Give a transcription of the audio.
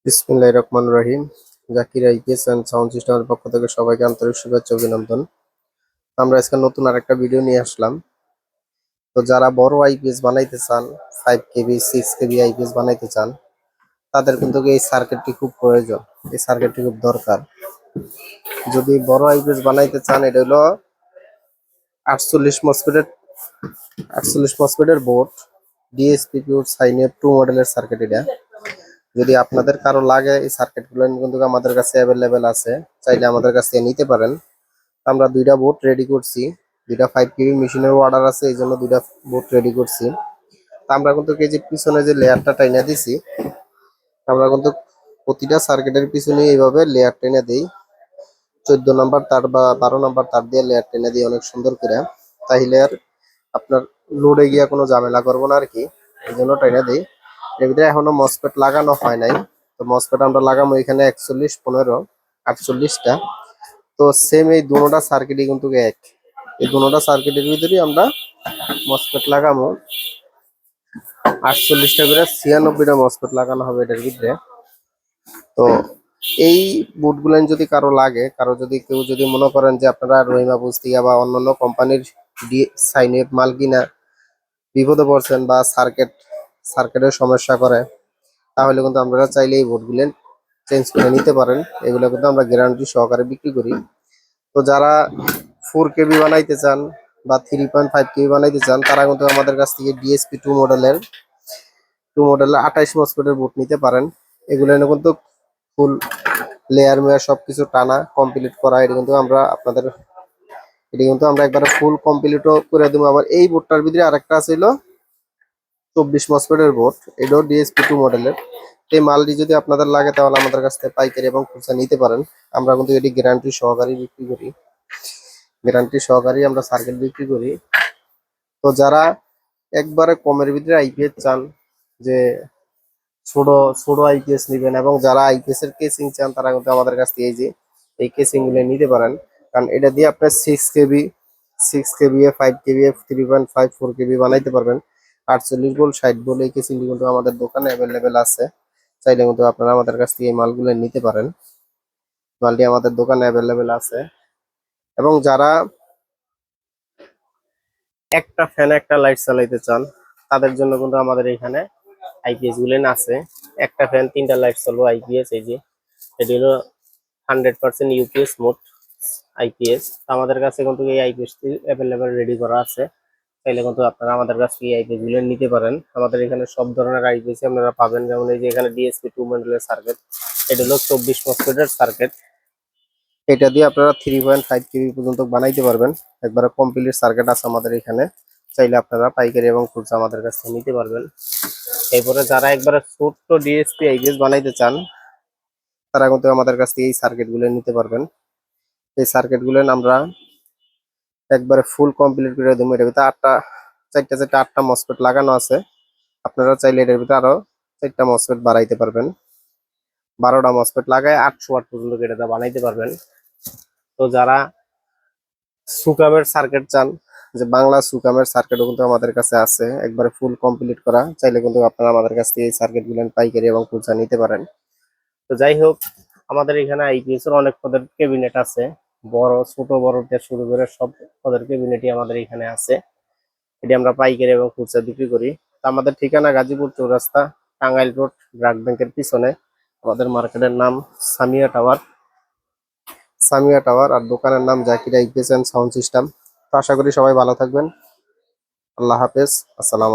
বিসমিল্লাহির রহমানির রহিম। Zakir IPS and sound সিস্টেমের পক্ষ থেকে সবাইকে আন্তরিক শুভেচ্ছা অভিনন্দন। আমরা আজকে নতুন আরেকটা ভিডিও নিয়ে আসলাম। তো যারা বড় আইপিএস বানাইতে চান, 5 কেবি 6 কেবি আইপিএস বানাইতে চান, তাদের কিন্তু এই সার্কিটটি খুব প্রয়োজন। এই সার্কিটটি খুব দরকার। যদি বড় আইপিএস বানাইতে চান, এটা হলো 48 মসফেটের 48 মসফেটের বোর্ড, ডিএসপি পিউর সাইনএফ 2 মডেলের সার্কিট এটা। যদি আপনাদের কারো লাগে, এই সার্কিটগুলো কিন্তু আমাদের কাছে অ্যাভেলেবেল আছে, চাইলে আমাদের কাছ থেকে নিতে পারেন। আমরা দুইটা বোর্ড রেডি করছি, দুইটা 5 কেবি মেশিনের অর্ডার আছে, এই জন্য দুইটা বোর্ড রেডি করছি। তা আমরা কিন্তু এই যে পিছনে যে লেয়ারটা টাইনা দিছি, আমরা কিন্তু প্রতিটা সার্কিটের পিছনে এইভাবে লেয়ার টেনে দিই। 14 নম্বর তার বা 12 নম্বর তার দিয়ে লেয়ার টেনে দিই অনেক সুন্দর করে। তাইলে আর আপনার লোডে গিয়া কোনো ঝামেলা করবো না আর কি, এই জন্য টাইনা দিই। এর ভিতরে এখনো মসফেট লাগানো হয় নাই। তো মসফেট আমরা লাগাবো এখানে 41, 15, 48টা। তো সেম এই দুটোটা সার্কিটই কিন্তু এক। এই দুটোটা সার্কিটের ভিতরেই আমরা মসফেট লাগাবো। 48টা করে 96টা মসফেট লাগানো হবে এটার ভিতরে। তো এই বুটগুলো যদি কারো লাগে, কেউ যদি মনে করেন যে আপনারা রহিমা বুস্তিকা বা অন্যান্য কোম্পানির সাইনের মাল কিনা বিপদে পড়ছেন বা সার্কিটের সমস্যা করে, তাহলে কিন্তু আপনারা চাইলে এই বোর্ডগুলো চেঞ্জ করে নিতে পারেন। এগুলো কিন্তু আমরা গ্যারান্টি সহকারে বিক্রি করি। তো যারা 4 কেবি বানাইতে চান বা 3.5 কেবি বানাইতে চান, তারা কিন্তু আমাদের কাছ থেকে ডিএসপি 2 মডেলের 28 মসফেটের বোর্ড নিতে পারেন। এগুলো কিন্তু ফুল লেয়ার মেয়ার সবকিছু টানা কমপ্লিট করা। এটা কিন্তু আমরা একবারে ফুল কমপ্লিটও করে দেবো। আবার এই বোর্ডটার ভিতরে আরেকটা ছিল 24 মসফেটের বোর্ড, এটাও ডিএসপি 2 মডেলের। এই মালটি যদি আপনাদের লাগে, তাহলে আমাদের কাছ থেকে পাইকারি এবং খুচরা নিতে পারেন। আমরা কিন্তু এটি গ্যারান্টি সহকারে বিক্রি করি, গ্যারান্টি সহকারে আমরা সার্কিট বিক্রি করি। তো যারা একবারে কমের ভিতরে আইপিএস চান, যে ছোট ছোট আইপিএস নেবেন, এবং যারা আইপিএস এর কেসিং চান, তারা কিন্তু আমাদের কাছ থেকে এই কেসিং গুলো নিতে পারেন। কারণ এটা দিয়ে আপনার 6 কেবি 5 কেবি 3.5 4 কেবি বানাইতে পারবেন। 48 ভোল্ট 60 ভোল্ট এই কেসিং কিন্তু আমাদের দোকানে অ্যাভেলেবেল আছে। চাইলে কিন্তু আপনারা আমাদের কাছ থেকে এই মালগুলো নিতে পারেন। মালটি আমাদের দোকানে অ্যাভেলেবেল আছে। এবং যারা একটা ফ্যান একটা লাইট চালাইতে চান, তাদের জন্য কিন্তু আমাদের এখানে আইপিএস গুলেন আছে। একটা ফ্যান 3টা লাইট চলবো আইপিএস। এই যে এটি হলো 100% ইউপিএস মোড আইপিএস। আমাদের কাছে কিন্তু এই আইপিএস টি অ্যাভেলেবেল রেডি করা আছে। চাইলে কিন্তু আপনারা আমাদের কাছ থেকে এই আইপিএস গুলো নিতে পারেন। আমাদের এখানে সব ধরনের আইপিএস আপনারা পাবেন। যেমন এই যে এখানে ডিএসপি 2 মডেলের সার্কিট, এটা হলো 24 মসফেটের সার্কিট। এটা দিয়ে আপনারা 3.5 কেবি পর্যন্ত বানাইতে পারবেন। একবারে কমপ্লিট সার্কিট আছে আমাদের এখানে। চাইলে আপনারা পাইকারি এবং খুচরা আমাদের কাছ থেকে নিতে পারবেন। এরপরে যারা একবারে ছোট্ট ডিএসপি আইপিএস বানাইতে চান, তারা কিন্তু আমাদের কাছ থেকে এই সার্কিট গুলো নিতে পারবেন। এই সার্কিট গুলো আমরা একবারে ফুল কমপ্লিট করে দেবো। এটার ভিতরে চারটা 8টা মসফেট লাগানো আছে। আপনারা চাইলে এটার ভিতরে আরো 4টা মসফেট বাড়াইতে পারবেন। 12টা মসফেট লাগায় 800 ওয়াট পর্যন্ত এটা বানাইতে পারবেন। তো যারা সুকামের সার্কিট চান, যে বাংলা সুকামের সার্কিটও কিন্তু আমাদের কাছে আছে, একবারে ফুল কমপ্লিট করা। চাইলে কিন্তু আপনারা আমাদের কাছ থেকে এই সার্কিট গুলো পাইকারি এবং খুচরা নিতে পারেন। তো যাই হোক, আমাদের এখানে আইপিএস এর অনেক পদের ক্যাবিনেট আছে, বড় ছোট বড় থেকে শুরু করে সব পদের ক্যাবিনেটই আমাদের এখানে আছে। এটি আমরা পাইকারি এবং খুচরা বিক্রি করি। তো আমাদের ঠিকানা গাজীপুর চৌরাস্তা, টাঙ্গাইল রোড, ব্র্যাক ব্যাংকের পিছনে। আমাদের মার্কেটের নাম সামিয়া টাওয়ার, আর দোকানের নাম Zakir IPS and sound system. তো আশা করি সবাই ভালো থাকবেন। আল্লাহ হাফেজ। আসসালাম।